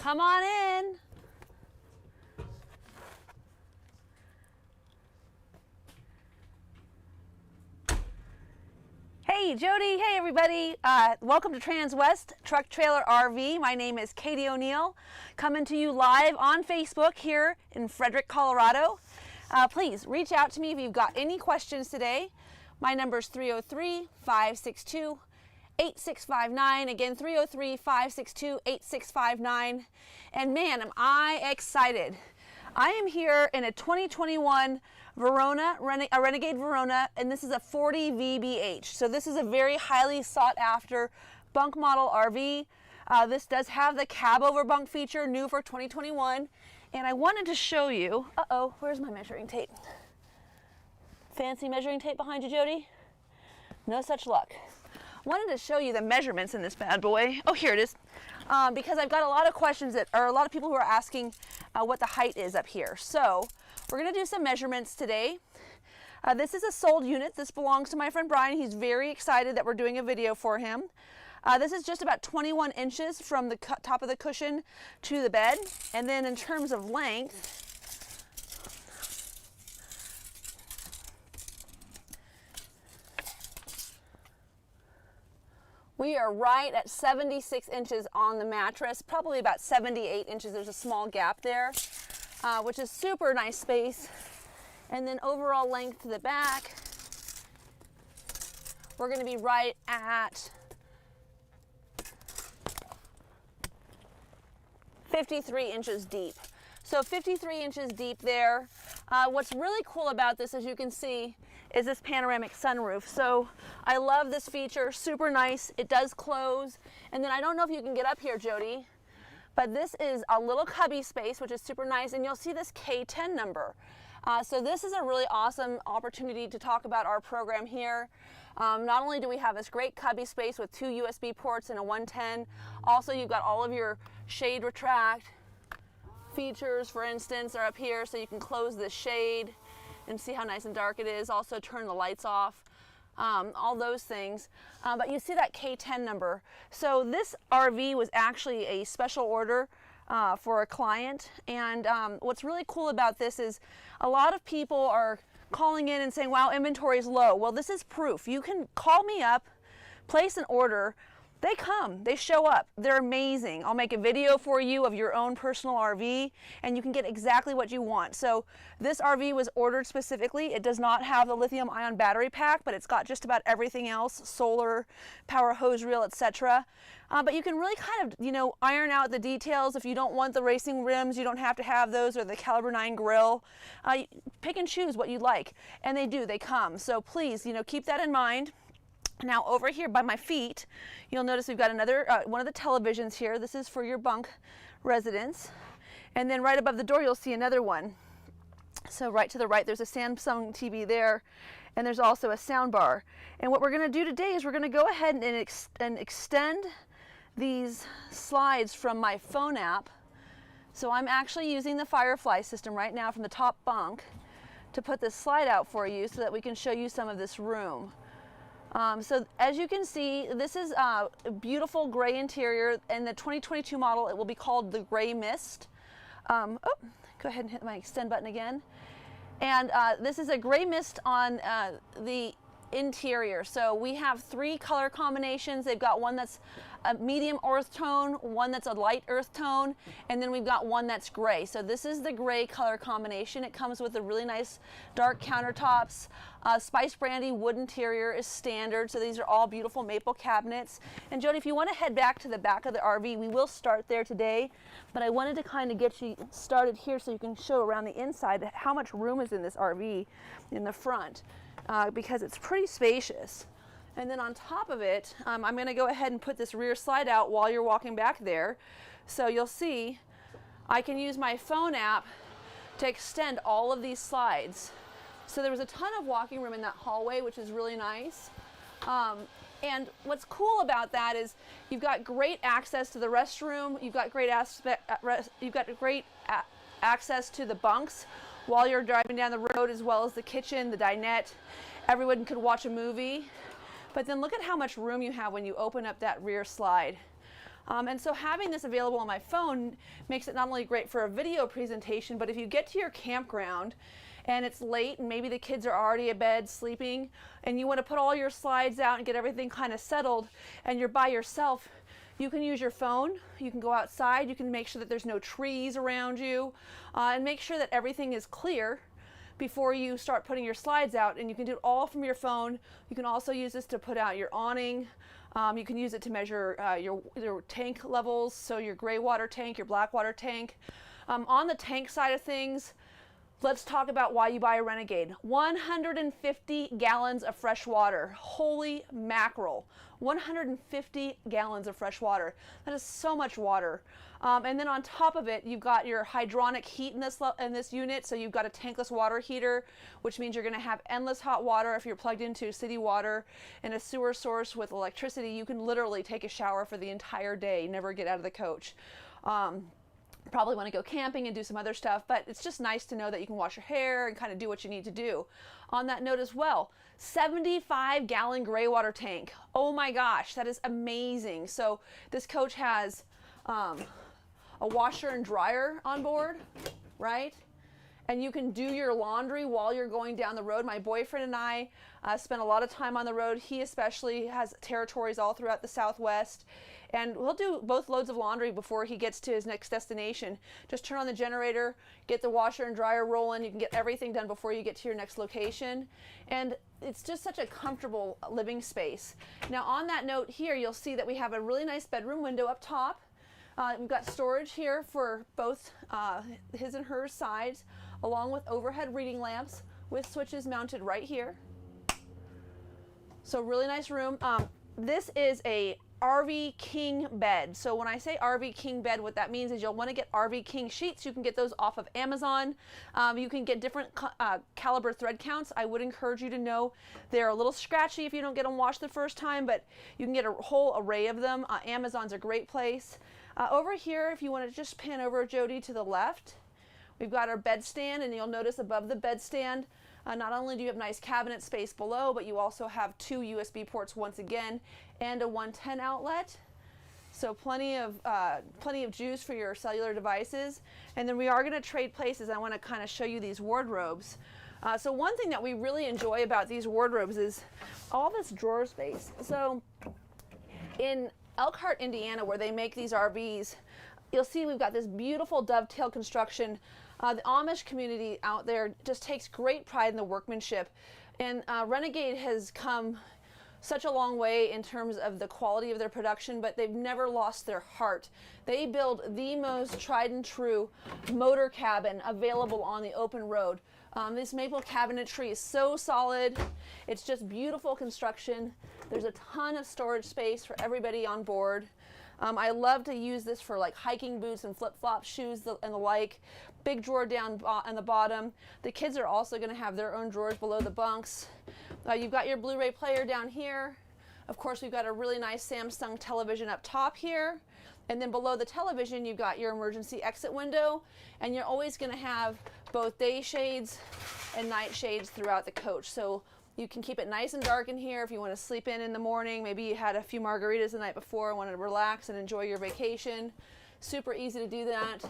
Come on in. Hey Jody, hey everybody. Welcome to Transwest Truck Trailer RV. My name is Katie O'Neill, coming to you live on Facebook here in Frederick, Colorado. Please reach out to me if you've got any questions today. My number is 303-562-8659. Again, 303-562-8659. And man, am I excited. I am here in a 2021 Verona, a Renegade Verona, and this is a 40 VBH. So this is a very highly sought after bunk model RV. This does have the cab over bunk feature, new for 2021. And I wanted to show you, where's my measuring tape? Fancy measuring tape behind you, Jody? No such luck. Wanted to show you the measurements in this bad boy. Oh, here it is. Because I've got a lot of questions a lot of people who are asking what the height is up here. So we're gonna do some measurements today. This is a sold unit. This belongs to my friend Brian. He's very excited that we're doing a video for him. This is just about 21 inches from the top of the cushion to the bed. And then in terms of length, we are right at 76 inches on the mattress, probably about 78 inches. There's a small gap there, which is super nice space. And then overall length to the back, we're gonna be right at 53 inches deep. So 53 inches deep there. What's really cool about this, as you can see, is this panoramic sunroof. So I love this feature, super nice. It does close. And then I don't know if you can get up here, Jody, but this is a little cubby space, which is super nice. And you'll see this K10 number. So this is a really awesome opportunity to talk about our program here. Not only do we have this great cubby space with 2 USB ports and a 110, also you've got all of your shade retract features, for instance, are up here, so you can close the shade and see how nice and dark it is. Also turn the lights off, all those things. But you see that K10 number. So this RV was actually a special order for a client. And what's really cool about this is a lot of people are calling in and saying, wow, inventory is low. Well, this is proof. You can call me up, place an order. They come, they show up, they're amazing. I'll make a video for you of your own personal RV and you can get exactly what you want. So this RV was ordered specifically. It does not have the lithium ion battery pack, but it's got just about everything else, solar, power hose reel, etc. But you can really kind of, iron out the details. If you don't want the racing rims, you don't have to have those, or the caliber 9 grill. Pick and choose what you like. And they come. So please, keep that in mind. Now over here by my feet, you'll notice we've got another, one of the televisions here. This is for your bunk residence. And then right above the door, you'll see another one. So right to the right, there's a Samsung TV there, and there's also a sound bar. And what we're gonna do today is we're gonna go ahead and extend these slides from my phone app. So I'm actually using the Firefly system right now from the top bunk to put this slide out for you so that we can show you some of this room. So as you can see, this is a beautiful gray interior. In the 2022 model, it will be called the Gray Mist. Go ahead and hit my extend button again. And this is a gray mist on the interior. So we have 3 color combinations. They've got one that's a medium earth tone, one that's a light earth tone, and then we've got one that's gray. So this is the gray color combination. It comes with a really nice dark countertops. Spice Brandy wood interior is standard. So these are all beautiful maple cabinets. And Jody, if you want to head back to the back of the RV, we will start there today, but I wanted to kind of get you started here so you can show around the inside how much room is in this RV in the front. Because it's pretty spacious. And then on top of it, I'm going to go ahead and put this rear slide out while you're walking back there. So you'll see I can use my phone app to extend all of these slides. So there was a ton of walking room in that hallway, which is really nice. And what's cool about that is you've got great access to the restroom. You've got great access to the bunks while you're driving down the road, as well as the kitchen, the dinette. Everyone could watch a movie. But then look at how much room you have when you open up that rear slide. And so having this available on my phone makes it not only great for a video presentation, but if you get to your campground and it's late and maybe the kids are already in bed sleeping and you want to put all your slides out and get everything kind of settled and you're by yourself, you can use your phone, you can go outside, you can make sure that there's no trees around you, and make sure that everything is clear before you start putting your slides out. And you can do it all from your phone. You can also use this to put out your awning. You can use it to measure your tank levels, so your gray water tank, your black water tank. On the tank side of things, let's talk about why you buy a Renegade. 150 gallons of fresh water. Holy mackerel. 150 gallons of fresh water. That is so much water. And then on top of it, you've got your hydronic heat in this unit. So you've got a tankless water heater, which means you're going to have endless hot water if you're plugged into city water and a sewer source with electricity. You can literally take a shower for the entire day, never get out of the coach. Probably want to go camping and do some other stuff, but it's just nice to know that you can wash your hair and kind of do what you need to do. On that note as well, 75-gallon gray water tank. Oh my gosh, that is amazing. So this coach has a washer and dryer on board, right? And you can do your laundry while you're going down the road. My boyfriend and I spend a lot of time on the road. He especially has territories all throughout the Southwest. And we'll do both loads of laundry before he gets to his next destination. Just turn on the generator, get the washer and dryer rolling. You can get everything done before you get to your next location. And it's just such a comfortable living space. Now on that note here, you'll see that we have a really nice bedroom window up top. We've got storage here for both his and her sides, along with overhead reading lamps with switches mounted right here. So really nice room. This is a RV King bed. So when I say RV King bed, what that means is you'll want to get RV King sheets. You can get those off of Amazon. You can get different caliber thread counts. I would encourage you to know they're a little scratchy if you don't get them washed the first time, but you can get a whole array of them. Amazon's a great place. Over here, if you want to just pan over, Jody, to the left, we've got our bed stand, and you'll notice above the bed stand, not only do you have nice cabinet space below, but you also have 2 USB ports once again, and a 110 outlet. So plenty of juice for your cellular devices. And then we are going to trade places. I want to kind of show you these wardrobes. So one thing that we really enjoy about these wardrobes is all this drawer space. So in Elkhart, Indiana, where they make these RVs, you'll see we've got this beautiful dovetail construction. The Amish community out there just takes great pride in the workmanship, and Renegade has come such a long way in terms of the quality of their production, but they've never lost their heart. They build the most tried and true motor cabin available on the open road. This maple cabinetry is so solid. It's just beautiful construction. There's a ton of storage space for everybody on board. I love to use this for like hiking boots and flip-flops, shoes and the like. Big drawer down on the bottom. The kids are also going to have their own drawers below the bunks. You've got your Blu-ray player down here. Of course, we've got a really nice Samsung television up top here. And then below the television, you've got your emergency exit window. And you're always going to have both day shades and night shades throughout the coach. So you can keep it nice and dark in here if you want to sleep in the morning. Maybe you had a few margaritas the night before and wanted to relax and enjoy your vacation. Super easy to do that.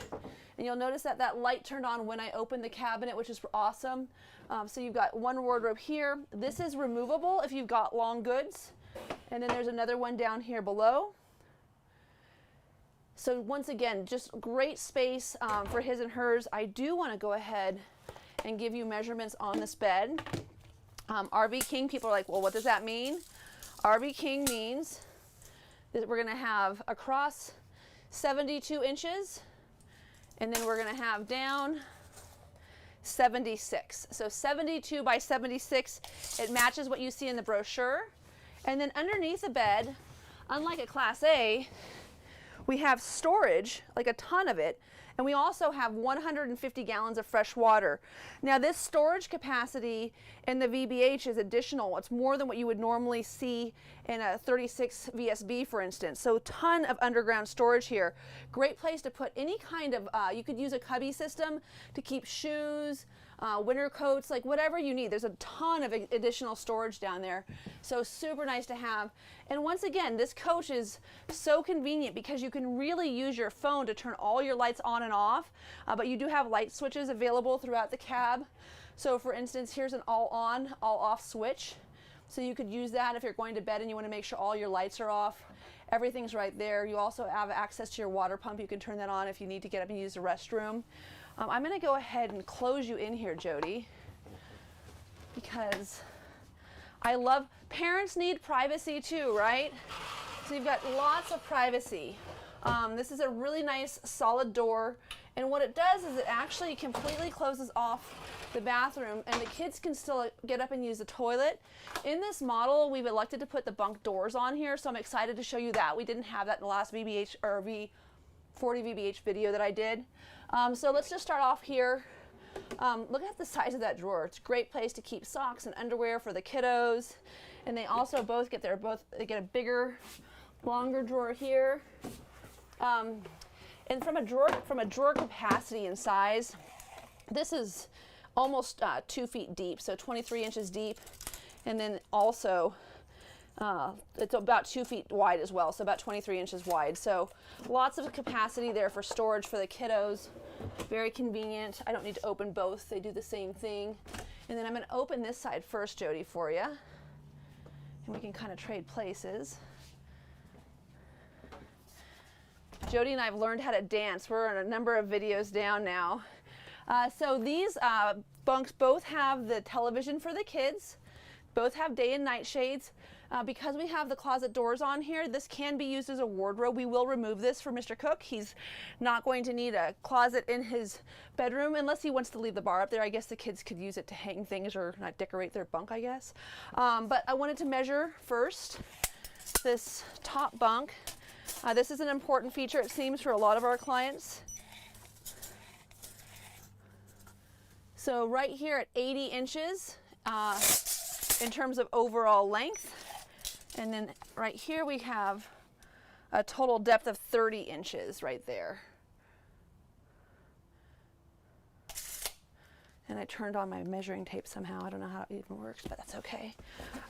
And you'll notice that that light turned on when I opened the cabinet, which is awesome. So you've got one wardrobe here. This is removable if you've got long goods. And then there's another one down here below. So once again, just great space for his and hers. I do want to go ahead and give you measurements on this bed. RV King, people are like, well, what does that mean? RV King means that we're going to have across 72 inches, and then we're going to have down 76. So 72 by 76, it matches what you see in the brochure. And then underneath the bed, unlike a Class A, we have storage, like a ton of it, and we also have 150 gallons of fresh water. Now this storage capacity in the VBH is additional. It's more than what you would normally see in a 36 VSB, for instance. So ton of underground storage here. Great place to put any kind of, you could use a cubby system to keep shoes, winter coats, like whatever you need. There's a ton of additional storage down there. So super nice to have. And once again, this coach is so convenient because you can really use your phone to turn all your lights on and off, but you do have light switches available throughout the cab. So for instance, here's an all on, all off switch. So you could use that if you're going to bed and you want to make sure all your lights are off. Everything's right there. You also have access to your water pump. You can turn that on if you need to get up and use the restroom. I'm going to go ahead and close you in here, Jody, because I love, parents need privacy too, right? So you've got lots of privacy. This is a really nice solid door, and what it does is it actually completely closes off the bathroom, and the kids can still get up and use the toilet. In this model, we've elected to put the bunk doors on here, so I'm excited to show you that. We didn't have that in the last VBH or V40 VBH video that I did. So let's just start off here. Look at the size of that drawer. It's a great place to keep socks and underwear for the kiddos, and they also both get they get a bigger, longer drawer here. And from a drawer capacity and size, this is almost 2 feet deep, so 23 inches deep, and then also it's about 2 feet wide as well, so about 23 inches wide. So lots of capacity there for storage for the kiddos. Very convenient. I don't need to open both. They do the same thing. And then I'm going to open this side first, Jody, for you, and we can kind of trade places. Jody and I have learned how to dance. We're on a number of videos down now. So these bunks both have the television for the kids, both have day and night shades. Because we have the closet doors on here, this can be used as a wardrobe. We will remove this for Mr. Cook. He's not going to need a closet in his bedroom unless he wants to leave the bar up there. I guess the kids could use it to hang things or not decorate their bunk, I guess. But I wanted to measure first this top bunk. This is an important feature, it seems, for a lot of our clients. So right here at 80 inches in terms of overall length. And then right here we have a total depth of 30 inches right there. And I turned on my measuring tape somehow. I don't know how it even works, but that's okay.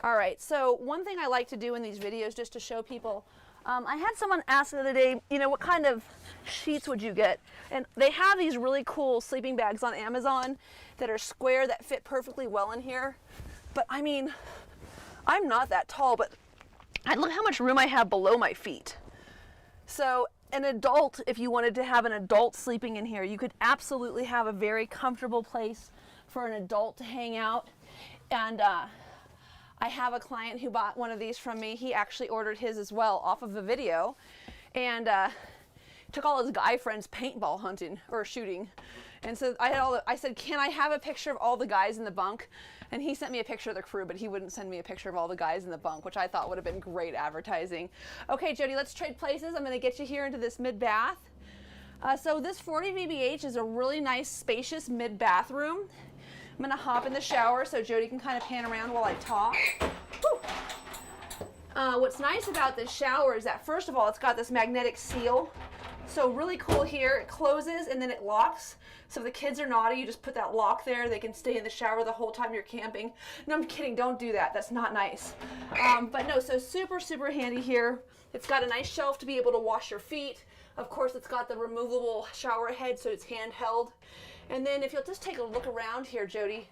All right, so one thing I like to do in these videos just to show people, I had someone ask the other day, you know, what kind of sheets would you get? And they have these really cool sleeping bags on Amazon that are square that fit perfectly well in here. But I mean, I'm not that tall, but look how much room I have below my feet. So an adult, if you wanted to have an adult sleeping in here, you could absolutely have a very comfortable place for an adult to hang out. And I have a client who bought one of these from me. He actually ordered his as well off of the video, and took all his guy friends paintball hunting or shooting. And so I said, can I have a picture of all the guys in the bunk? And he sent me a picture of the crew, but he wouldn't send me a picture of all the guys in the bunk, which I thought would have been great advertising. Okay, Jody, let's trade places. I'm going to get you here into this mid-bath. So this 40 VBH is a really nice, spacious mid-bathroom. I'm going to hop in the shower so Jody can kind of pan around while I talk. What's nice about this shower is that, first of all, it's got this magnetic seal. So really cool here. It closes and then it locks. So if the kids are naughty, you just put that lock there. They can stay in the shower the whole time you're camping. No, I'm kidding. Don't do that. That's not nice. But no, so super, super handy here. It's got a nice shelf to be able to wash your feet. Of course, it's got the removable shower head, so it's handheld. And then if you'll just take a look around here, Jody.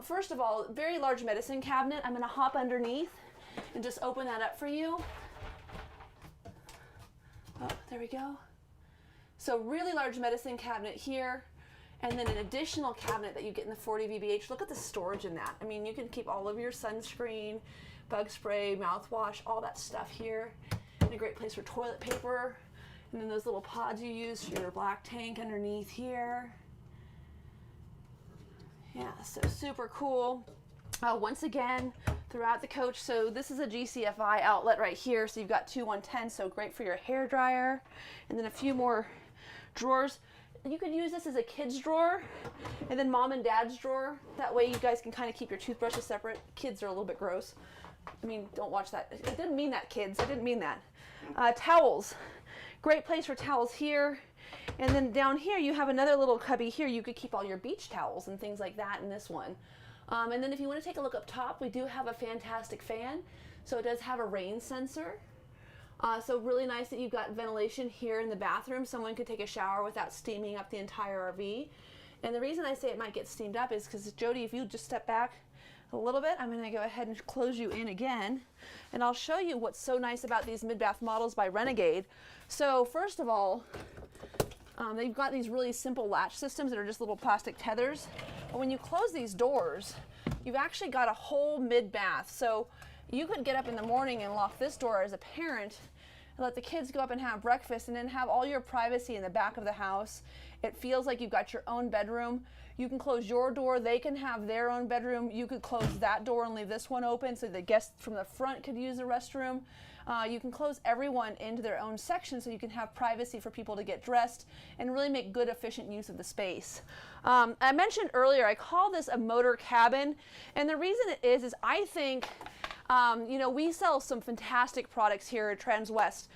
First of all, very large medicine cabinet. I'm going to hop underneath and just open that up for you. Oh, there we go. So really large medicine cabinet here, and then an additional cabinet that you get in the 40 VBH. Look at the storage in that. I mean, you can keep all of your sunscreen, bug spray, mouthwash, all that stuff here. And a great place for toilet paper. And then those little pods you use for your black tank underneath here. Yeah, so super cool. Once again, throughout the coach, so this is a GCFI outlet right here, so you've got two 110, so great for your hair dryer. And then a few more drawers. You could use this as a kid's drawer, and then mom and dad's drawer. That way you guys can kind of keep your toothbrushes separate. Kids are a little bit gross. I mean, don't watch that. I didn't mean that, kids. I didn't mean that. Towels. Great place for towels here. And then down here, you have another little cubby here. You could keep all your beach towels and things like that in this one. And then if you want to take a look up top, we do have a fantastic fan. So it does have a rain sensor. So really nice that you've got ventilation here in the bathroom. Someone could take a shower without steaming up the entire RV. And the reason I say it might get steamed up is because, Jody, if you just step back a little bit, I'm going to go ahead and close you in again. And I'll show you what's so nice about these mid-bath models by Renegade. So first of all, they've got these really simple latch systems that are just little plastic tethers. But when you close these doors, you've actually got a whole mid-bath. So you could get up in the morning and lock this door as a parent and let the kids go up and have breakfast and then have all your privacy in the back of the house. It feels like you've got your own bedroom. You can close your door, they can have their own bedroom. You could close that door and leave this one open so the guests from the front could use the restroom. You can close everyone into their own section so you can have privacy for people to get dressed and really make good, efficient use of the space. I mentioned earlier, I call this a motor cabin, and the reason it is I think you know, we sell some fantastic products here at Transwest.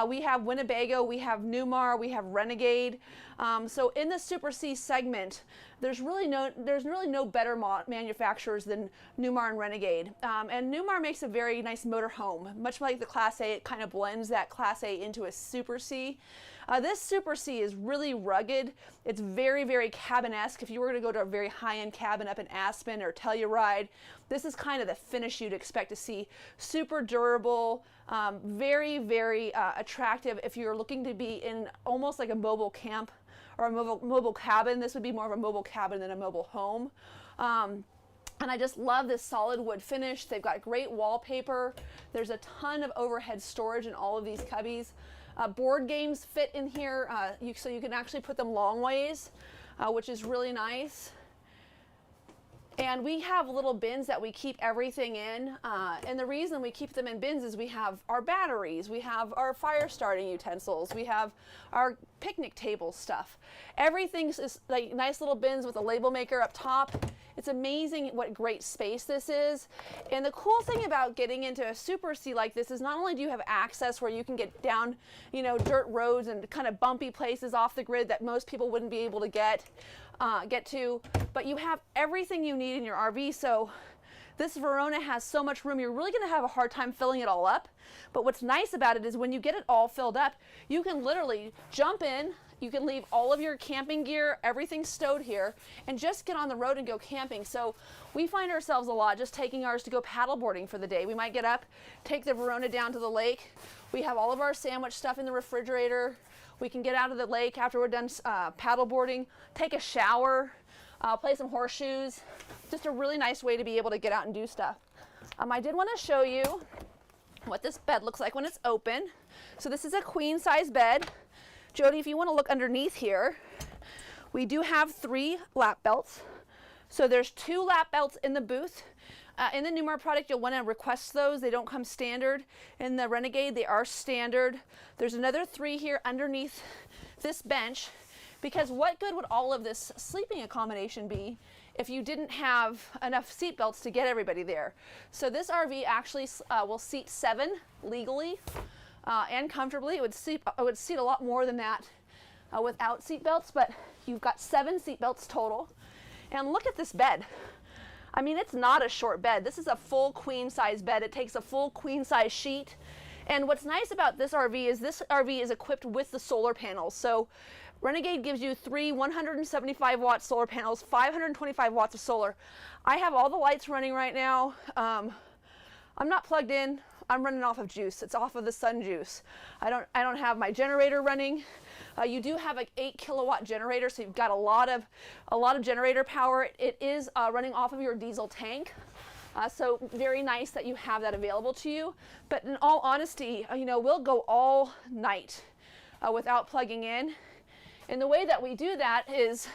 We have Winnebago, we have Newmar, we have Renegade. So in the Super C segment, there's really no better manufacturers than Newmar and Renegade. And Newmar makes a very nice motor home. Much like the Class A, it kind of blends that Class A into a Super C. This Super C is really rugged. It's very, very cabin-esque. If you were to go to a very high-end cabin up in Aspen or Telluride, this is kind of the finish you'd expect to see. Super durable, very, very attractive. If you're looking to be in almost like a mobile camp or a mobile cabin, this would be more of a mobile cabin than a mobile home. And I just love this solid wood finish. They've got great wallpaper. There's a ton of overhead storage in all of these cubbies. Board games fit in here, so you can actually put them long ways, which is really nice. And we have little bins that we keep everything in. And the reason we keep them in bins is we have our batteries, we have our fire starting utensils, we have our picnic table stuff. Everything's is like nice little bins with a label maker up top. It's amazing what great space this is. And the cool thing about getting into a Super C like this is not only do you have access where you can get down, you know, dirt roads and kind of bumpy places off the grid that most people wouldn't be able to get to, but you have everything you need in your RV. So this Verona has so much room, you're really gonna have a hard time filling it all up. But what's nice about it is when you get it all filled up, you can literally jump in, you can leave all of your camping gear, everything stowed here, and just get on the road and go camping. So we find ourselves a lot just taking ours to go paddleboarding for the day. We might get up, take the Verona down to the lake. We have all of our sandwich stuff in the refrigerator. We can get out of the lake after we're done paddleboarding, take a shower, play some horseshoes. Just a really nice way to be able to get out and do stuff. I did want to show you what this bed looks like when it's open. So this is a queen size bed. Jody, if you want to look underneath here, we do have 3 lap belts. So there's 2 lap belts in the booth. In the Newmar product, you'll want to request those. They don't come standard. In the Renegade, they are standard. There's another 3 here underneath this bench, because what good would all of this sleeping accommodation be if you didn't have enough seat belts to get everybody there? So this RV actually will seat 7 legally and comfortably. It would seat a lot more than that without seat belts, but you've got 7 seat belts total. And look at this bed. I mean, it's not a short bed. This is a full queen size bed. It takes a full queen size sheet. And what's nice about this RV is equipped with the solar panels. So Renegade gives you 3 175 watt solar panels, 525 watts of solar. I have all the lights running right now. I'm not plugged in. I'm running off of juice. It's off of the sun juice. I don't have my generator running. You do have an 8 kilowatt generator, so you've got a lot of generator power. It is running off of your diesel tank. So very nice that you have that available to you. But in all honesty, you know, we'll go all night without plugging in. And the way that we do that is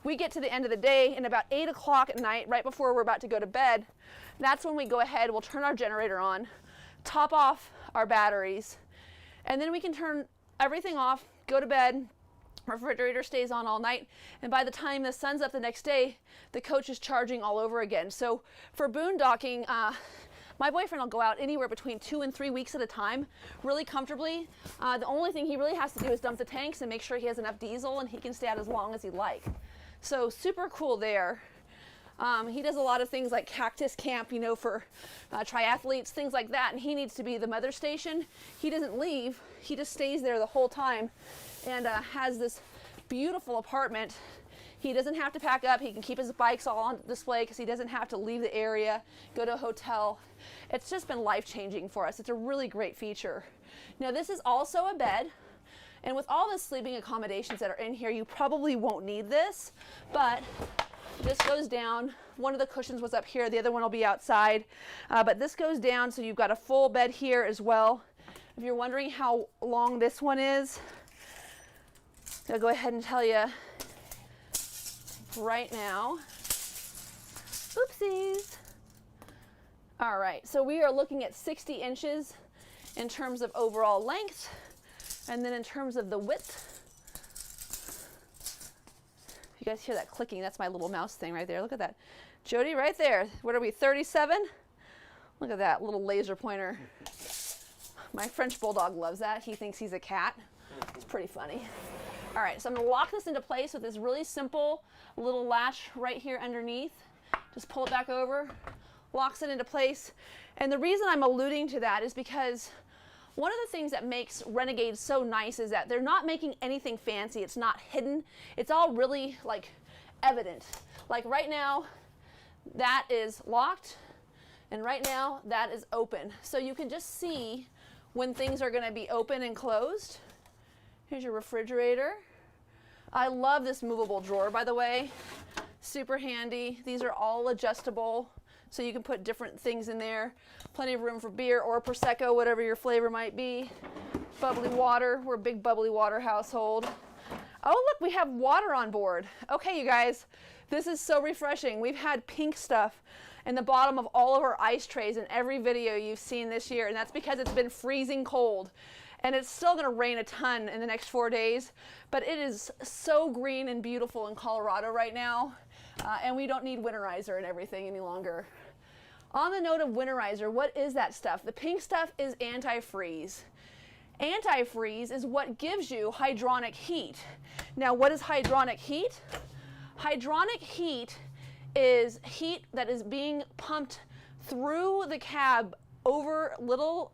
we get to the end of the day, and about 8 o'clock at night, right before we're about to go to bed, that's when we go ahead, we'll turn our generator on, top off our batteries, and then we can turn everything off, go to bed. Refrigerator stays on all night, and by the time the sun's up the next day, the coach is charging all over again. So for boondocking, My boyfriend will go out anywhere between 2 and 3 weeks at a time, really comfortably. The only thing he really has to do is dump the tanks and make sure he has enough diesel, and he can stay out as long as he'd like. So super cool there. He does a lot of things like cactus camp, you know, for triathletes, things like that, and he needs to be the mother station. He doesn't leave, he just stays there the whole time, and has this beautiful apartment. He doesn't have to pack up. He can keep his bikes all on display because he doesn't have to leave the area, go to a hotel. It's just been life-changing for us. It's a really great feature. Now, this is also a bed, and with all the sleeping accommodations that are in here, you probably won't need this, but this goes down. One of the cushions was up here, the other one will be outside, but this goes down, so you've got a full bed here as well. If you're wondering how long this one is, I'll go ahead and tell you right now. Oopsies. All right, so we are looking at 60 inches in terms of overall length, and then in terms of the width. You guys hear that clicking? That's my little mouse thing right there. Look at that. Jody, right there. What are we, 37? Look at that little laser pointer. My French bulldog loves that. He thinks he's a cat. It's pretty funny. All right, so I'm gonna lock this into place with this really simple little latch right here underneath. Just pull it back over, locks it into place. And the reason I'm alluding to that is because one of the things that makes Renegade so nice is that they're not making anything fancy. It's not hidden. It's all really like evident. Like right now, that is locked, and right now that is open. So you can just see when things are gonna be open and closed. Here's your refrigerator. I love this movable drawer, by the way. Super handy. These are all adjustable, so you can put different things in there. Plenty of room for beer or Prosecco, whatever your flavor might be. Bubbly water. We're a big bubbly water household. Oh, look, we have water on board. Okay, you guys, this is so refreshing. We've had pink stuff in the bottom of all of our ice trays in every video you've seen this year, and that's because it's been freezing cold. And it's still going to rain a ton in the next 4 days, but it is so green and beautiful in Colorado right now, and we don't need winterizer and everything any longer. On the note of winterizer, what is that stuff? The pink stuff is antifreeze. Antifreeze is what gives you hydronic heat. Now, what is hydronic heat? Hydronic heat is heat that is being pumped through the cab over little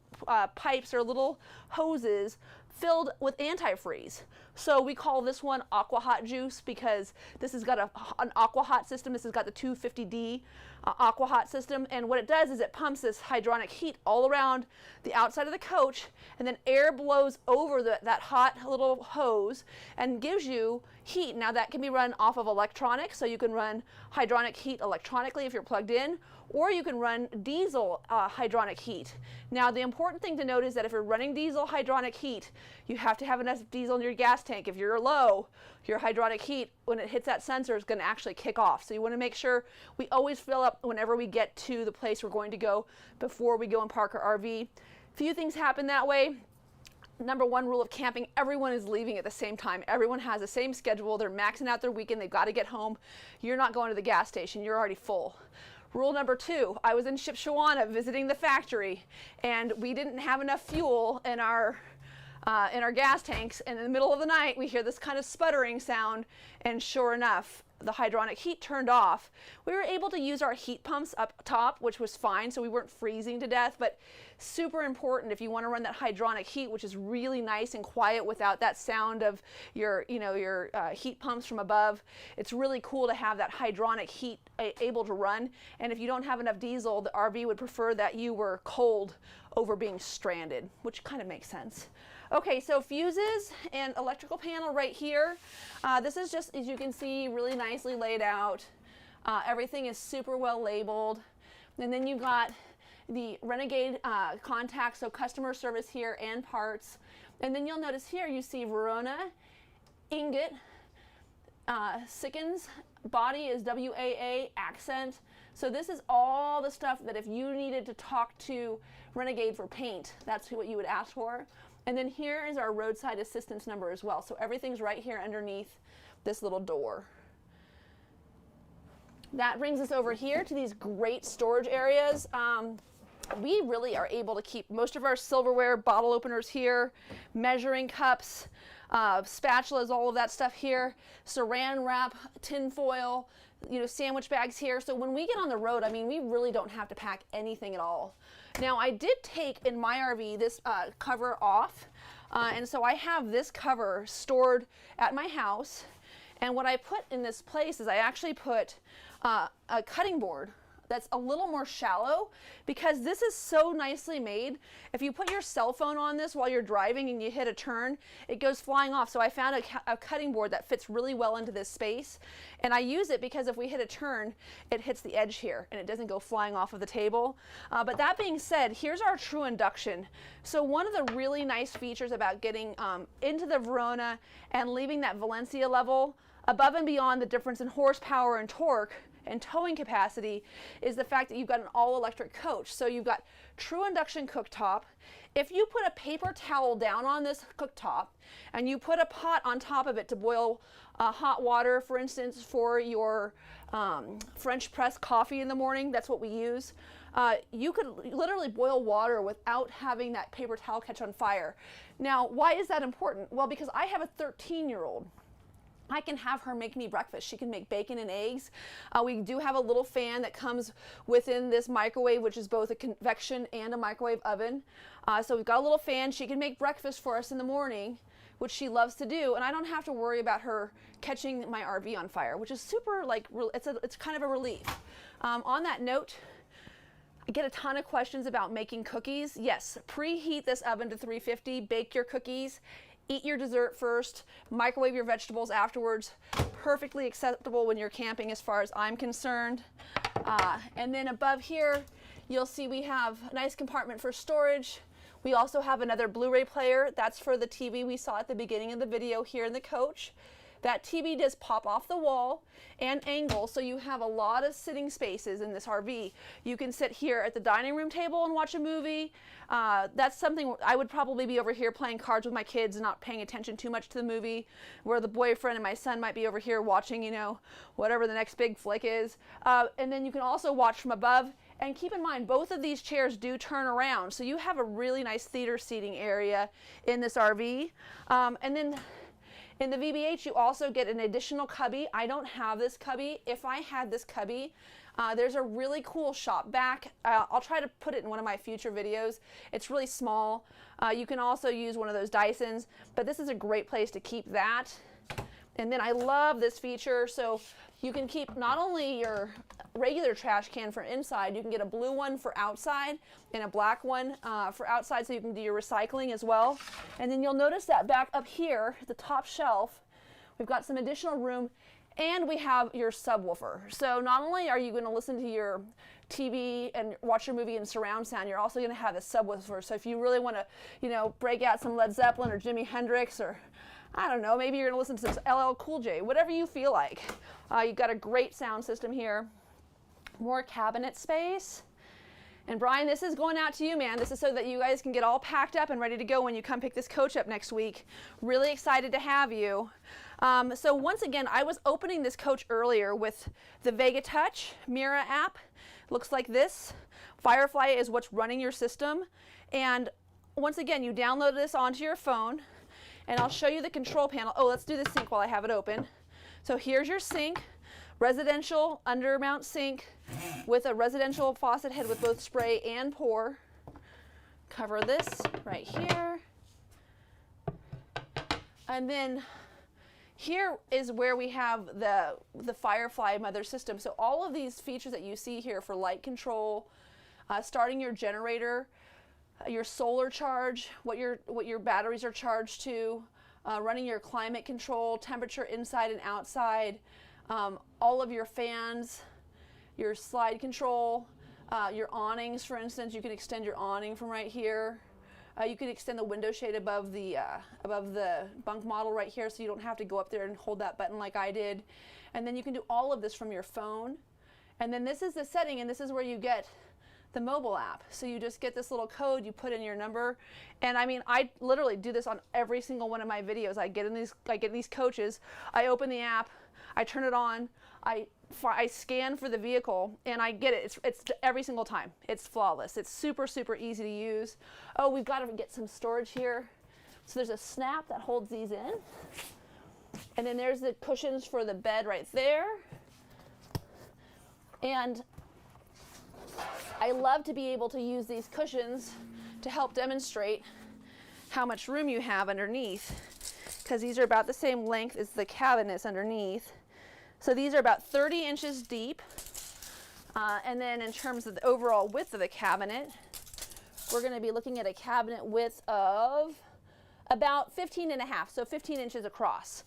pipes or little hoses filled with antifreeze. So we call this one aqua hot juice because this has got an aqua hot system. This has got the 250D aqua hot system, and what it does is it pumps this hydronic heat all around the outside of the coach, and then air blows over that hot little hose and gives you heat. Now that can be run off of electronics, so you can run hydronic heat electronically if you're plugged in, or you can run diesel hydronic heat. Now the important thing to note is that if you're running diesel hydronic heat, you have to have enough diesel in your gas tank. If you're low, your hydronic heat, when it hits that sensor, is going to actually kick off. So you want to make sure we always fill up whenever we get to the place we're going to go before we go and park our RV. Few things happen that way. Number one rule of camping, everyone is leaving at the same time. Everyone has the same schedule. They're maxing out their weekend. They've got to get home. You're not going to the gas station. You're already full. Rule number two, I was in Shipshewana visiting the factory, and we didn't have enough fuel in our gas tanks, and in the middle of the night we hear this kind of sputtering sound, and sure enough, the hydronic heat turned off. We were able to use our heat pumps up top, which was fine, so we weren't freezing to death, but super important if you want to run that hydronic heat, which is really nice and quiet without that sound of your heat pumps from above. It's really cool to have that hydronic heat able to run, and if you don't have enough diesel, the RV would prefer that you were cold over being stranded, which kind of makes sense. Okay, so fuses and electrical panel right here. This is just, as you can see, really nicely laid out. Everything is super well labeled. And then you've got the Renegade contacts, so customer service here and parts. And then you'll notice here you see Verona, ingot, Sickens, body is WAA, accent. So this is all the stuff that if you needed to talk to Renegade for paint, that's what you would ask for. And then here is our roadside assistance number as well. So everything's right here underneath this little door. That brings us over here to these great storage areas. we really are able to keep most of our silverware, bottle openers here, measuring cups, spatulas, all of that stuff here, saran wrap, tin foil, you know, sandwich bags here. So when we get on the road, I mean, we really don't have to pack anything at all. Now, I did take in my RV this cover off, and so I have this cover stored at my house. And what I put in this place is I actually put a cutting board that's a little more shallow, because this is so nicely made. If you put your cell phone on this while you're driving and you hit a turn, it goes flying off. So I found a cutting board that fits really well into this space, and I use it because if we hit a turn, it hits the edge here and it doesn't go flying off of the table. But that being said, here's our true induction. So one of the really nice features about getting into the Verona and leaving that Valencia level, above and beyond the difference in horsepower and torque and towing capacity, is the fact that you've got an all-electric coach. So you've got true induction cooktop. If you put a paper towel down on this cooktop and you put a pot on top of it to boil hot water, for instance, for your French press coffee in the morning, that's what we use, you could literally boil water without having that paper towel catch on fire. Now, why is that important? Well, because I have a 13-year-old. I can have her make me breakfast. She can make bacon and eggs. We do have a little fan that comes within this microwave, which is both a convection and a microwave oven. So we've got a little fan. She can make breakfast for us in the morning, which she loves to do, and I don't have to worry about her catching my RV on fire, which is super, like, it's kind of a relief. On that note, I get a ton of questions about making cookies. Yes, preheat this oven to 350, bake your cookies. Eat your dessert first, microwave your vegetables afterwards. Perfectly acceptable when you're camping as far as I'm concerned. And then above here, you'll see we have a nice compartment for storage. We also have another Blu-ray player. That's for the TV we saw at the beginning of the video here in the coach. That TV does pop off the wall and angle, so you have a lot of sitting spaces in this RV. You can sit here at the dining room table and watch a movie. That's something I would probably be over here playing cards with my kids and not paying attention too much to the movie, where the boyfriend and my son might be over here watching, you know, whatever the next big flick is. And then you can also watch from above. And keep in mind, both of these chairs do turn around, so you have a really nice theater seating area in this RV. And then in the VBH, you also get an additional cubby. I don't have this cubby. If I had this cubby, there's a really cool shop back. I'll try to put it in one of my future videos. It's really small. You can also use one of those Dysons, but this is a great place to keep that. And then I love this feature. So you can keep not only your regular trash can for inside, you can get a blue one for outside and a black one for outside, so you can do your recycling as well. And then you'll notice that back up here, the top shelf, we've got some additional room, and we have your subwoofer. So not only are you going to listen to your TV and watch your movie in surround sound, you're also going to have a subwoofer. So if you really want to, you know, break out some Led Zeppelin or Jimi Hendrix, or I don't know, maybe you're going to listen to some LL Cool J, whatever you feel like. You've got a great sound system here. More cabinet space. And Brian, this is going out to you, man. This is so that you guys can get all packed up and ready to go when you come pick this coach up next week. Really excited to have you. So once again, I was opening this coach earlier with the Vega Touch Mira app. Looks like this. Firefly is what's running your system. And once again, you download this onto your phone, and I'll show you the control panel. Oh, let's do the sink while I have it open. So here's your sink. Residential undermount sink with a residential faucet head with both spray and pour. Cover this right here. And then here is where we have the Firefly mother system. So all of these features that you see here for light control, starting your generator, your solar charge, what your batteries are charged to, running your climate control, temperature inside and outside, all of your fans, your slide control, your awnings, for instance. You can extend your awning from right here. You can extend the window shade above the bunk model right here, so you don't have to go up there and hold that button like I did. And then you can do all of this from your phone. And then this is the setting, and this is where you get the mobile app. So you just get this little code, you put in your number, and I mean, I literally do this on every single one of my videos. I get in these coaches, I open the app, I turn it on, I I scan for the vehicle and I get it. It's every single time. It's flawless. It's super, super easy to use. Oh, we've got to get some storage here. So there's a snap that holds these in. And then there's the cushions for the bed right there. And I love to be able to use these cushions to help demonstrate how much room you have underneath, because these are about the same length as the cabinets underneath. So these are about 30 inches deep. And then in terms of the overall width of the cabinet, we're going to be looking at a cabinet width of about 15 and a half, so 15 inches across.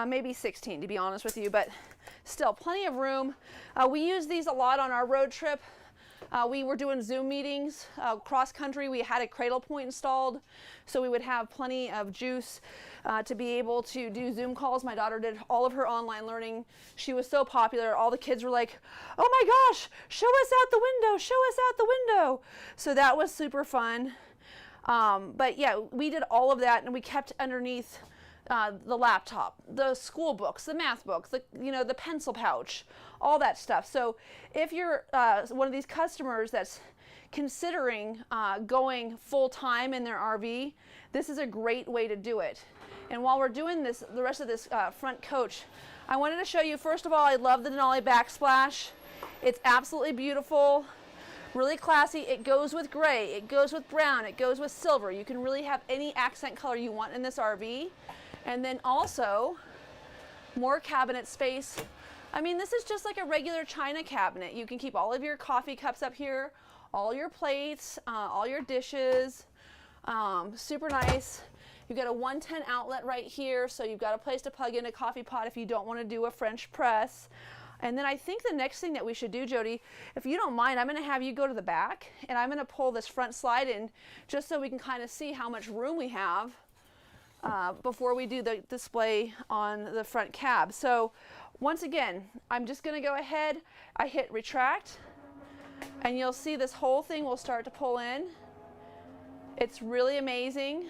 Maybe 16 to be honest with you, but still plenty of room. We use these a lot on our road trip. We were doing Zoom meetings cross country. We had a cradle point installed, so we would have plenty of juice to be able to do Zoom calls. My daughter did all of her online learning. She was so popular. All the kids were like, oh my gosh, show us out the window, show us out the window. So that was super fun. But yeah, we did all of that, and we kept underneath the laptop, the school books, the math books, the pencil pouch, all that stuff. So if you're one of these customers that's considering going full time in their RV, this is a great way to do it. And while we're doing this, the rest of this front coach, I wanted to show you, first of all, I love the Denali Backsplash. It's absolutely beautiful, really classy. It goes with gray, it goes with brown, it goes with silver. You can really have any accent color you want in this RV. And then also more cabinet space. I mean, this is just like a regular china cabinet. You can keep all of your coffee cups up here, all your plates, all your dishes. Super nice. You've got a 110 outlet right here, so you've got a place to plug in a coffee pot if you don't want to do a French press. And then I think the next thing that we should do, Jody, if you don't mind, I'm going to have you go to the back, and I'm going to pull this front slide in just so we can kind of see how much room we have before we do the display on the front cab. So once again, I'm just going to go ahead, I hit retract, and you'll see this whole thing will start to pull in. It's really amazing.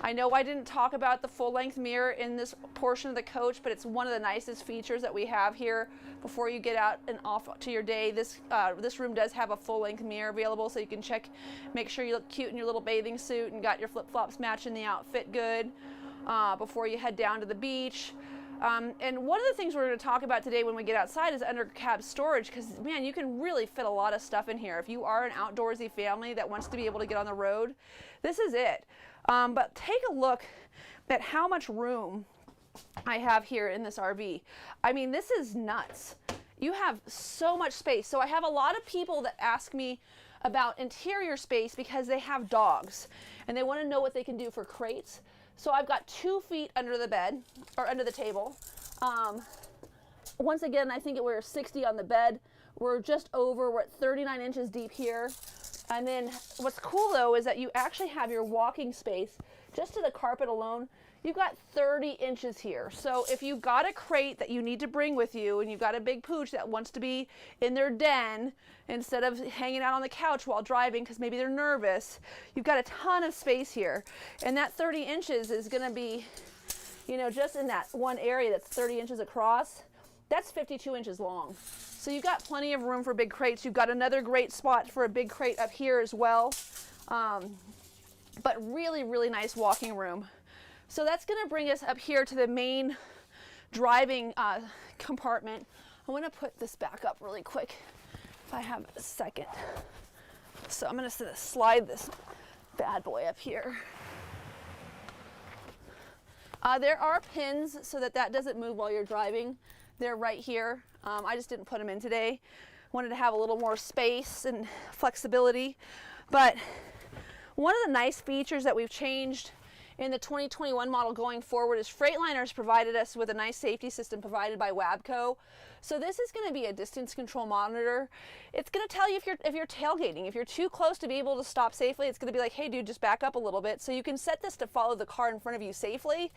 I know I didn't talk about the full-length mirror in this portion of the coach, but it's one of the nicest features that we have here before you get out and off to your day. This room does have a full-length mirror available, so you can make sure you look cute in your little bathing suit and got your flip-flops matching the outfit good before you head down to the beach. And one of the things we're going to talk about today when we get outside is under cab storage, because man, you can really fit a lot of stuff in here. If you are an outdoorsy family that wants to be able to get on the road, this is it. But take a look at how much room I have here in this RV. I mean, this is nuts. You have so much space. So I have a lot of people that ask me about interior space because they have dogs and they want to know what they can do for crates. So I've got 2 feet under the bed, or under the table. Once again, I think we're 60 on the bed. We're just over, we're at 39 inches deep here. And then what's cool though is that you actually have your walking space just to the carpet alone. You've got 30 inches here. So if you've got a crate that you need to bring with you and you've got a big pooch that wants to be in their den instead of hanging out on the couch while driving because maybe they're nervous, you've got a ton of space here. And that 30 inches is going to be, just in that one area that's 30 inches across, that's 52 inches long. So you've got plenty of room for big crates. You've got another great spot for a big crate up here as well. But really, really nice walking room. So that's going to bring us up here to the main driving compartment. I want to put this back up really quick if I have a second. So I'm going to slide this bad boy up here. There are pins so that doesn't move while you're driving. They're right here. I just didn't put them in today. Wanted to have a little more space and flexibility. But one of the nice features that we've changed in the 2021 model going forward is Freightliner's provided us with a nice safety system provided by Wabco. So this is going to be a distance control monitor. It's going to tell you if you're tailgating. If you're too close to be able to stop safely, it's going to be like, hey dude, just back up a little bit. So you can set this to follow the car in front of you safely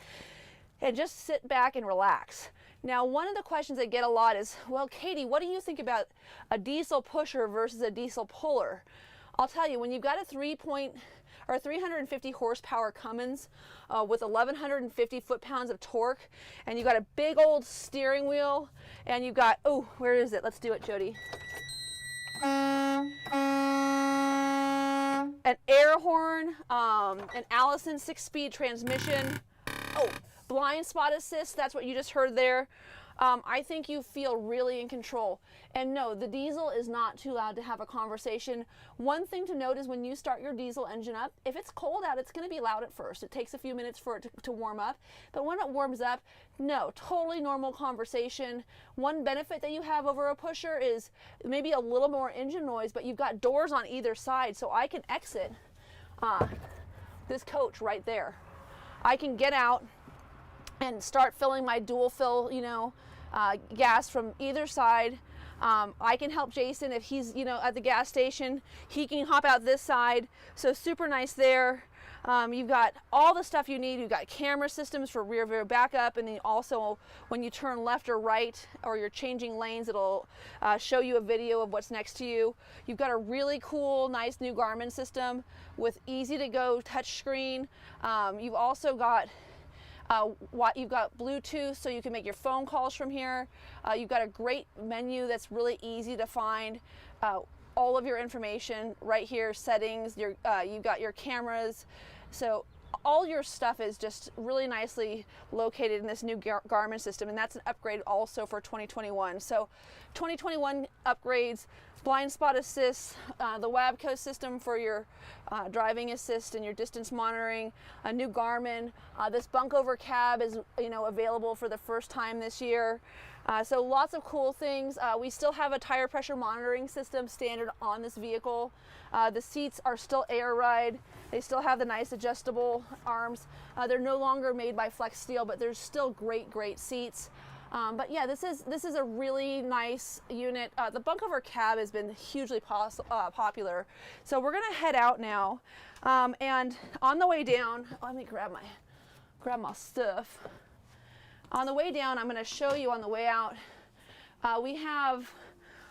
and just sit back and relax. Now, one of the questions I get a lot is, well, Katie, what do you think about a diesel pusher versus a diesel puller? I'll tell you, when you've got a 350 horsepower Cummins with 1,150 foot-pounds of torque, and you've got a big old steering wheel, and you've got, oh, where is it? Let's do it, Jody. An air horn, an Allison 6-speed transmission. Oh, blind spot assist, that's what you just heard there. I think you feel really in control. And no, the diesel is not too loud to have a conversation. One thing to note is when you start your diesel engine up, if it's cold out, it's going to be loud at first. It takes a few minutes for it to warm up. But when it warms up, no, totally normal conversation. One benefit that you have over a pusher is maybe a little more engine noise, but you've got doors on either side, so I can exit this coach right there. I can get out and start filling my dual fill, gas from either side. I can help Jason if he's, at the gas station. He can hop out this side. So super nice there. You've got all the stuff you need. You've got camera systems for rear view backup, and then also when you turn left or right or you're changing lanes, it'll show you a video of what's next to you. You've got a really cool, nice new Garmin system with easy to go touch screen. You've also got you've got Bluetooth, so you can make your phone calls from here. You've got a great menu that's really easy to find. All of your information right here, settings, you've got your cameras. So all your stuff is just really nicely located in this new Garmin system, and that's an upgrade also for 2021. So 2021 upgrades, blind spot assist, the Wabco system for your driving assist and your distance monitoring, a new Garmin. This bunk over cab is available for the first time this year. So lots of cool things. We still have a tire pressure monitoring system standard on this vehicle. The seats are still air ride. They still have the nice adjustable arms. They're no longer made by Flex Steel, but they're still great seats. But yeah, this is a really nice unit. The bunk over cab has been hugely popular. So we're gonna head out now, and on the way down, let me grab my stuff. On the way down, I'm gonna show you on the way out. We have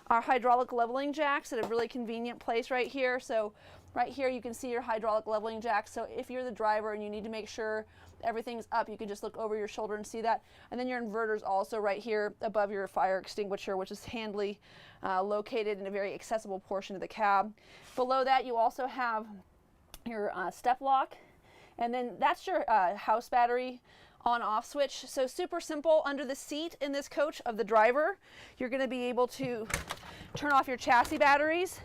our hydraulic leveling jacks at a really convenient place right here. So right here you can see your hydraulic leveling jacks. So if you're the driver and you need to make sure everything's up, you can just look over your shoulder and see that. And then your inverter's also right here above your fire extinguisher, which is handily located in a very accessible portion of the cab. Below that you also have your step lock, and then that's your house battery on-off switch. So super simple. Under the seat in this coach of the driver, you're going to be able to turn off your chassis batteries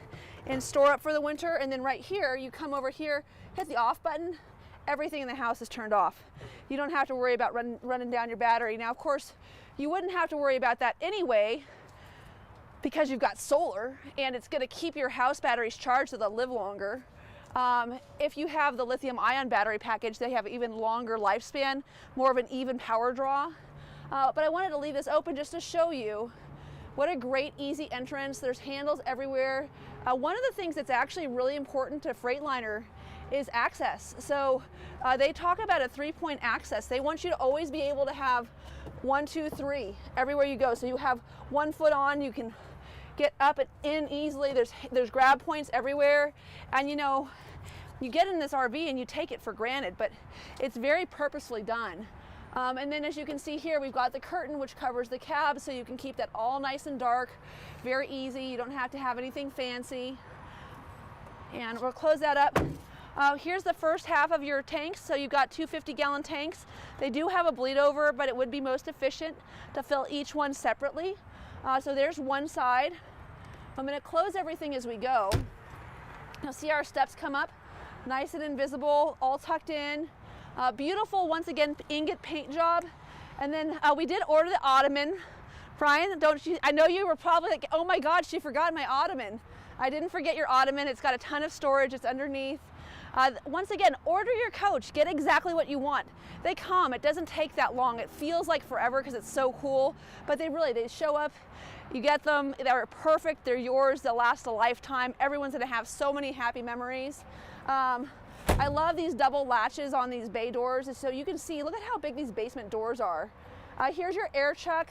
and store up for the winter. And then right here, you come over here, hit the off button, everything in the house is turned off. You don't have to worry about running down your battery. Now, of course, you wouldn't have to worry about that anyway because you've got solar, and it's going to keep your house batteries charged so they'll live longer. If you have the lithium ion battery package, they have even longer lifespan, more of an even power draw. But I wanted to leave this open just to show you what a great easy entrance. There's handles everywhere. One of the things that's actually really important to Freightliner is access. So they talk about a 3-point access. They want you to always be able to have 1, 2, 3 everywhere you go. So you have 1 foot on, you can get up and in easily. There's grab points everywhere, and you get in this RV and you take it for granted, but it's very purposefully done. And then as you can see here, we've got the curtain which covers the cab, so you can keep that all nice and dark, very easy. You don't have to have anything fancy. And we'll close that up. Here's the first half of your tanks. So you've got 2 50-gallon tanks. They do have a bleed over, but it would be most efficient to fill each one separately. So there's one side. I'm going to close everything as we go. You'll see our steps come up, nice and invisible, all tucked in. Beautiful, once again, ingot paint job. And then we did order the ottoman. Brian, I know you were probably like, oh my God, she forgot my ottoman. I didn't forget your ottoman. It's got a ton of storage. It's underneath. Once again, order your coach. Get exactly what you want. They come. It doesn't take that long. It feels like forever because it's so cool, but they show up. You get them. They're perfect. They're yours. They'll last a lifetime. Everyone's going to have so many happy memories. I love these double latches on these bay doors. So you can see, look at how big these basement doors are. Here's your air chuck.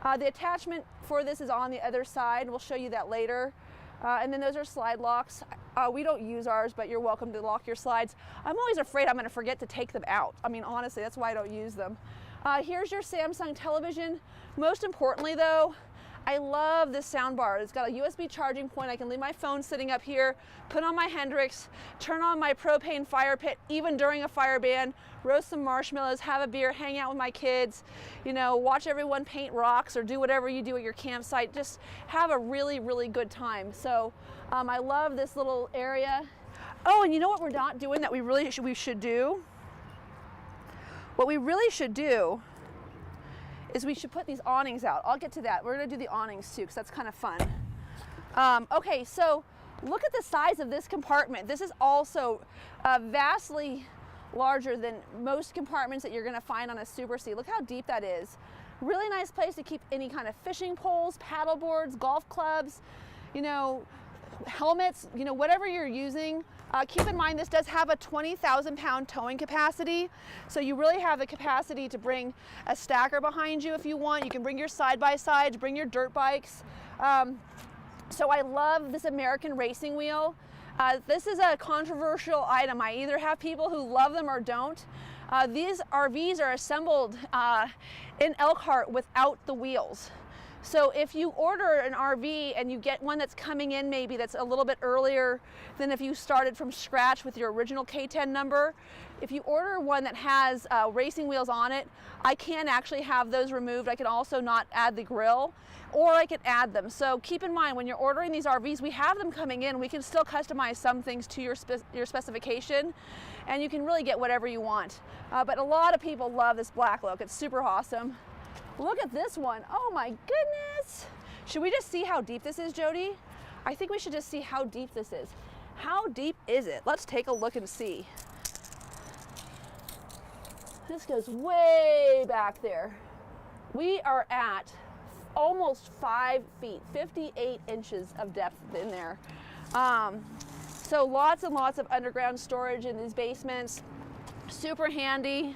The attachment for this is on the other side. We'll show you that later. And then those are slide locks. We don't use ours, but you're welcome to lock your slides. I'm always afraid I'm going to forget to take them out. I mean, honestly, that's why I don't use them. Here's your Samsung television. Most importantly though, I love this sound bar. It's got a USB charging point. I can leave my phone sitting up here, put on my Hendrix, turn on my propane fire pit, even during a fire ban, roast some marshmallows, have a beer, hang out with my kids, you know, watch everyone paint rocks or do whatever you do at your campsite. Just have a really, really good time. So I love this little area. Oh, and you know what we're not doing that we should do? What we really should do is we should put these awnings out. I'll get to that. We're gonna do the awnings too, because that's kind of fun. Okay, so look at the size of this compartment. This is also vastly larger than most compartments that you're gonna find on a Super C. Look how deep that is. Really nice place to keep any kind of fishing poles, paddle boards, golf clubs, you know, helmets, you know, whatever you're using. Keep in mind this does have a 20,000 pound towing capacity, so you really have the capacity to bring a stacker behind you if you want. You can bring your side-by-sides, bring your dirt bikes. So I love this American racing wheel. This is a controversial item. I either have people who love them or don't. These RVs are assembled in Elkhart without the wheels. So if you order an RV and you get one that's coming in maybe that's a little bit earlier than if you started from scratch with your original K10 number, if you order one that has racing wheels on it, I can actually have those removed. I can also not add the grill, or I can add them. So keep in mind when you're ordering these RVs, we have them coming in. We can still customize some things to your specification, and you can really get whatever you want. But a lot of people love this black look. It's super awesome. Look at this one. Oh my goodness. Should we just see how deep this is, Jody? I think we should just see how deep this is. How deep is it? Let's take a look and see. This goes way back there. We are at almost 5 feet, 58 inches of depth in there. So lots and lots of underground storage in these basements. Super handy.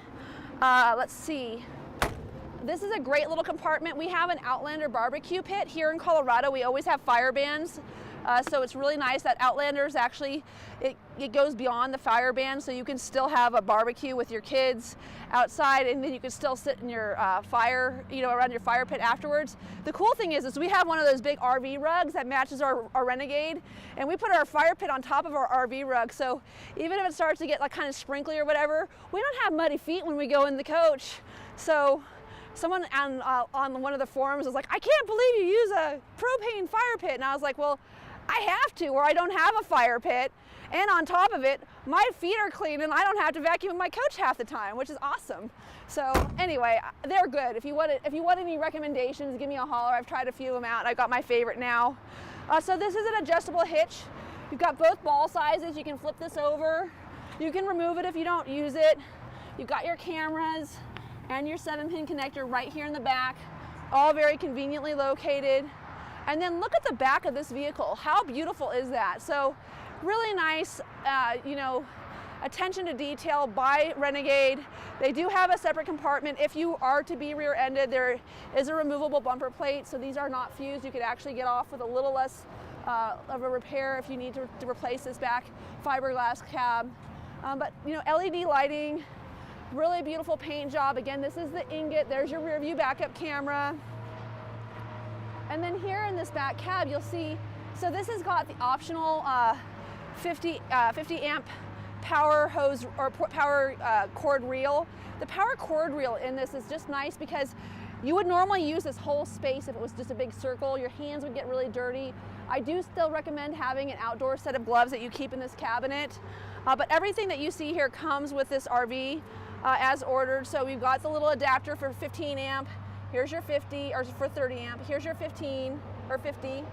Let's see. This is a great little compartment. We have an Outlander Barbecue Pit here in Colorado. We always have fire bans. So it's really nice that Outlander's actually, it goes beyond the fire ban, so you can still have a barbecue with your kids outside, and then you can still sit in your fire, you know, around your fire pit afterwards. The cool thing is we have one of those big RV rugs that matches our Renegade, and we put our fire pit on top of our RV rug, so even if it starts to get like kind of sprinkly or whatever, we don't have muddy feet when we go in the coach. So someone on one of the forums was like, I can't believe you use a propane fire pit. And I was like, well, I have to, or I don't have a fire pit. And on top of it, my feet are clean and I don't have to vacuum my coach half the time, which is awesome. So anyway, they're good. If you want any recommendations, give me a holler. I've tried a few of them out. I've got my favorite now. So this is an adjustable hitch. You've got both ball sizes. You can flip this over. You can remove it if you don't use it. You've got your cameras and your 7-pin connector right here in the back, all very conveniently located. And then look at the back of this vehicle. How beautiful is that? So really nice, you know, attention to detail by Renegade. They do have a separate compartment. If you are to be rear-ended, there is a removable bumper plate, so these are not fused. You could actually get off with a little less of a repair if you need to replace this back fiberglass cab. But you know, LED lighting, really beautiful paint job. Again, this is the ingot. There's your rear view backup camera. And then here in this back cab, you'll see, so this has got the optional 50 amp power hose or power cord reel. The power cord reel in this is just nice because you would normally use this whole space if it was just a big circle. Your hands would get really dirty. I do still recommend having an outdoor set of gloves that you keep in this cabinet. But everything that you see here comes with this RV as ordered. So we've got the little adapter for 15 amp. Here's your 50, or for 30 amp. Here's your 15 or 50.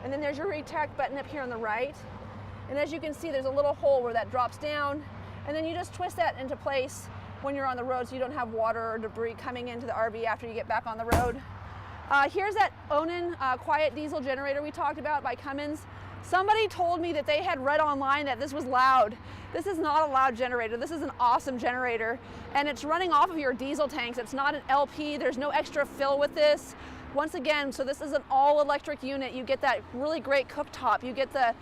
And then there's your retract button up here on the right. And as you can see, there's a little hole where that drops down. And then you just twist that into place when you're on the road so you don't have water or debris coming into the RV after you get back on the road. Here's that Onan quiet diesel generator we talked about by Cummins. Somebody told me that they had read online that this was loud. This is not a loud generator. This is an awesome generator, and it's running off of your diesel tanks. It's not an LP. There's no extra fill with this. Once again, so this is an all-electric unit. You get that really great cooktop. You get the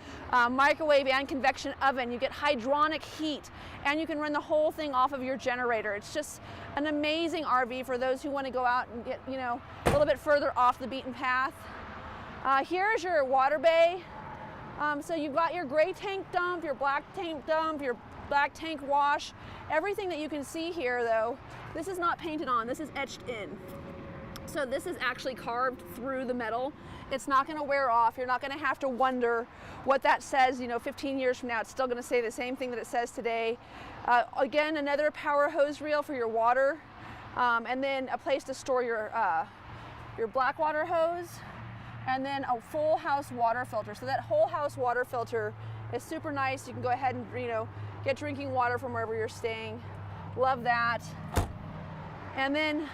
microwave and convection oven. You get hydronic heat, and you can run the whole thing off of your generator. It's just an amazing RV for those who want to go out and get, you know, a little bit further off the beaten path. Here's your water bay. So you've got your gray tank dump, your black tank dump, your black tank wash. Everything that you can see here, though, this is not painted on. This is etched in. So this is actually carved through the metal. It's not going to wear off. You're not going to have to wonder what that says, you know, 15 years from now. It's still going to say the same thing that it says today. Again, another power hose reel for your water, and then a place to store your black water hose, and then a full house water filter. So that whole house water filter is super nice. You can go ahead and, you know, get drinking water from wherever you're staying. Love that. And then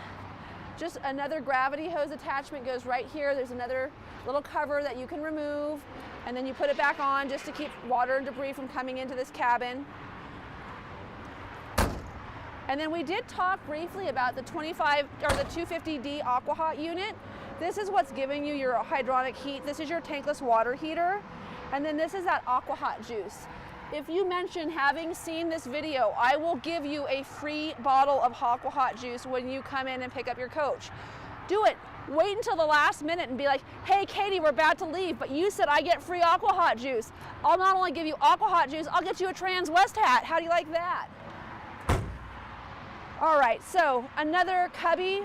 just another gravity hose attachment goes right here. There's another little cover that you can remove, and then you put it back on just to keep water and debris from coming into this cabin. And then we did talk briefly about the 250D Aqua Hot unit. This is what's giving you your hydronic heat. This is your tankless water heater. And then this is that Aqua Hot juice. If you mention having seen this video, I will give you a free bottle of Aqua Hot juice when you come in and pick up your coach. Do it. Wait until the last minute and be like, hey Katie, we're about to leave, but you said I get free Aqua Hot juice. I'll not only give you Aqua Hot juice, I'll get you a Transwest hat. How do you like that? All right, so another cubby.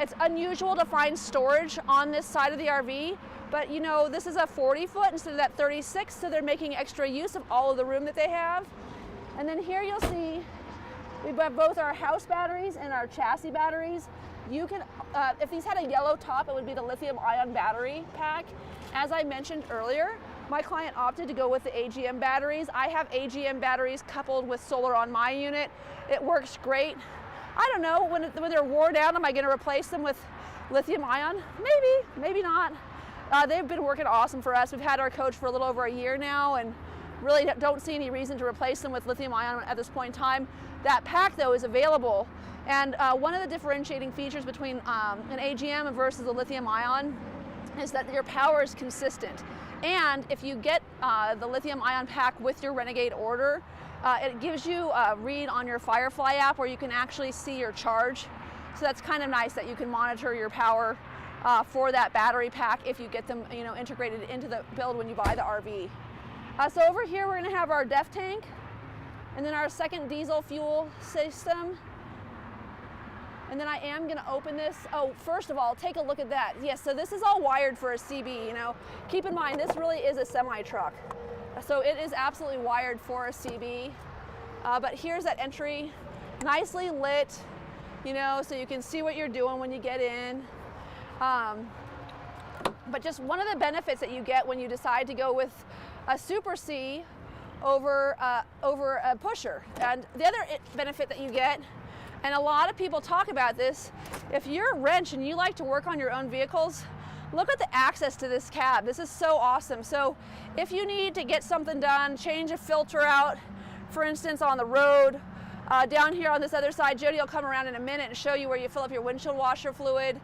It's unusual to find storage on this side of the RV, but you know, this is a 40-foot instead of that 36, so they're making extra use of all of the room that they have. And then here you'll see we have both our house batteries and our chassis batteries. You can, if these had a yellow top, it would be the lithium-ion battery pack. As I mentioned earlier, my client opted to go with the AGM batteries. I have AGM batteries coupled with solar on my unit. It works great. I don't know, when they're worn out, am I going to replace them with lithium-ion? Maybe, maybe not. They've been working awesome for us. We've had our coach for a little over a year now, and really don't see any reason to replace them with lithium-ion at this point in time. That pack, though, is available. And one of the differentiating features between an AGM versus a lithium-ion is that your power is consistent. And if you get the lithium-ion pack with your Renegade order, it gives you a read on your Firefly app where you can actually see your charge. So that's kind of nice that you can monitor your power for that battery pack if you get them, you know, integrated into the build when you buy the RV. So over here we're going to have our DEF tank, and then our second diesel fuel system. And then I am going to open this. Oh, first of all, take a look at that. Yes, so this is all wired for a CB. You know, keep in mind this really is a semi truck. So it is absolutely wired for a CB, but here's that entry, nicely lit, you know, so you can see what you're doing when you get in. But just one of the benefits that you get when you decide to go with a Super C over a pusher, and the other benefit that you get, and a lot of people talk about this, if you're a wrench and you like to work on your own vehicles, look at the access to this cab. This is so awesome. So if you need to get something done, change a filter out, for instance, on the road, down here on this other side, Jody will come around in a minute and show you where you fill up your windshield washer fluid.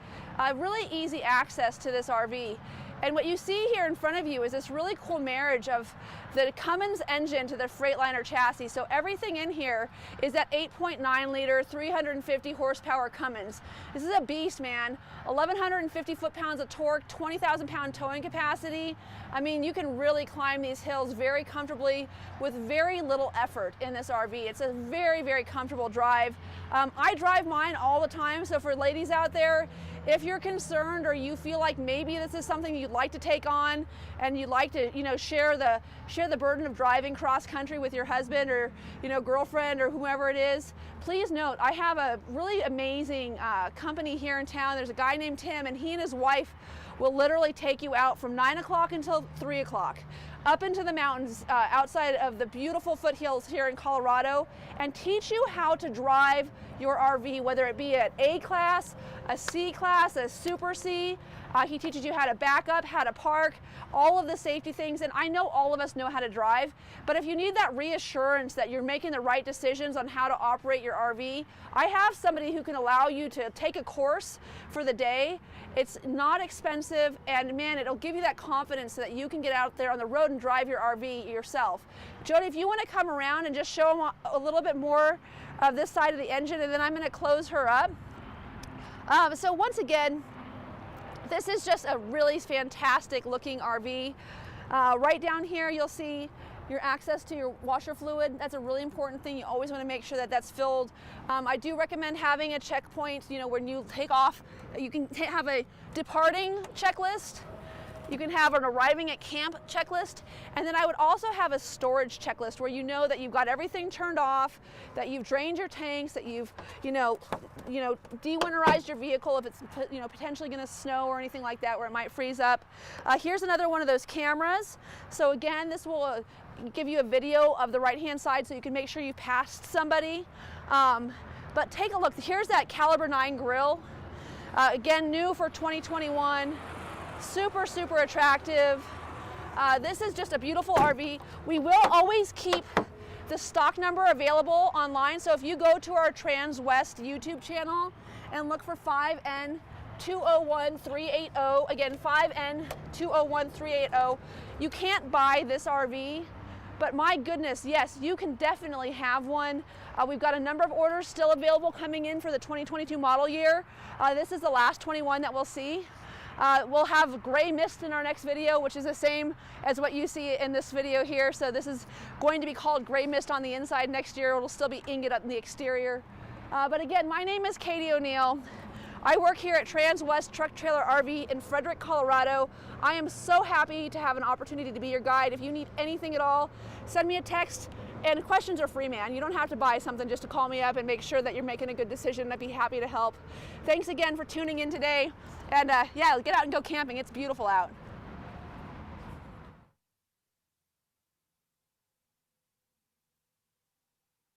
Really easy access to this RV. And what you see here in front of you is this really cool marriage of the Cummins engine to the Freightliner chassis. So everything in here is that 8.9 liter, 350 horsepower Cummins. This is a beast, man. 1,150 foot-pounds of torque, 20,000 pound towing capacity. I mean, you can really climb these hills very comfortably with very little effort in this RV. It's a very, very comfortable drive. I drive mine all the time, so for ladies out there, if you're concerned or you feel like maybe this is something you'd like to take on and you'd like to, you know, share the burden of driving cross country with your husband or, you know, girlfriend or whoever it is, please note I have a really amazing company here in town. There's a guy named Tim, and he and his wife will literally take you out from 9 o'clock until 3 o'clock. up into the mountains outside of the beautiful foothills here in Colorado and teach you how to drive your RV, whether it be an A class, a C class, a Super C. He teaches you how to back up, how to park, all of the safety things. And I know all of us know how to drive, but if you need that reassurance that you're making the right decisions on how to operate your RV, I have somebody who can allow you to take a course for the day. It's not expensive, and man, it'll give you that confidence so that you can get out there on the road and drive your RV yourself. Jody, if you want to come around and just show them a little bit more of this side of the engine, and then I'm going to close her up. So once again, this is just a really fantastic looking RV. Right down here, you'll see your access to your washer fluid. That's a really important thing. You always want to make sure that that's filled. I do recommend having a checkpoint, you know, when you take off. You can have a departing checklist. You can have an arriving at camp checklist, and then I would also have a storage checklist where you know that you've got everything turned off, that you've drained your tanks, that you've, de-winterized your vehicle if it's, potentially going to snow or anything like that where it might freeze up. Here's another one of those cameras. So again, this will give you a video of the right-hand side so you can make sure you passed somebody. But take a look. Here's that caliber 9 grill. Again, new for 2021. Super, super attractive. This is just a beautiful RV. We will always keep the stock number available online. So if you go to our Transwest YouTube channel and look for 5N201380, again, 5N201380, you can't buy this RV, but my goodness, yes, you can definitely have one. We've got a number of orders still available coming in for the 2022 model year. This is the last 21 that we'll see. We'll have gray mist in our next video, which is the same as what you see in this video here. So this is going to be called gray mist on the inside next year. It'll still be ingot on the exterior. But again, my name is Katie O'Neill. I work here at Transwest Truck Trailer RV in Frederick, Colorado. I am so happy to have an opportunity to be your guide. If you need anything at all, send me a text. And questions are free, man. You don't have to buy something just to call me up and make sure that you're making a good decision. I'd be happy to help. Thanks again for tuning in today. And yeah, get out and go camping. It's beautiful out.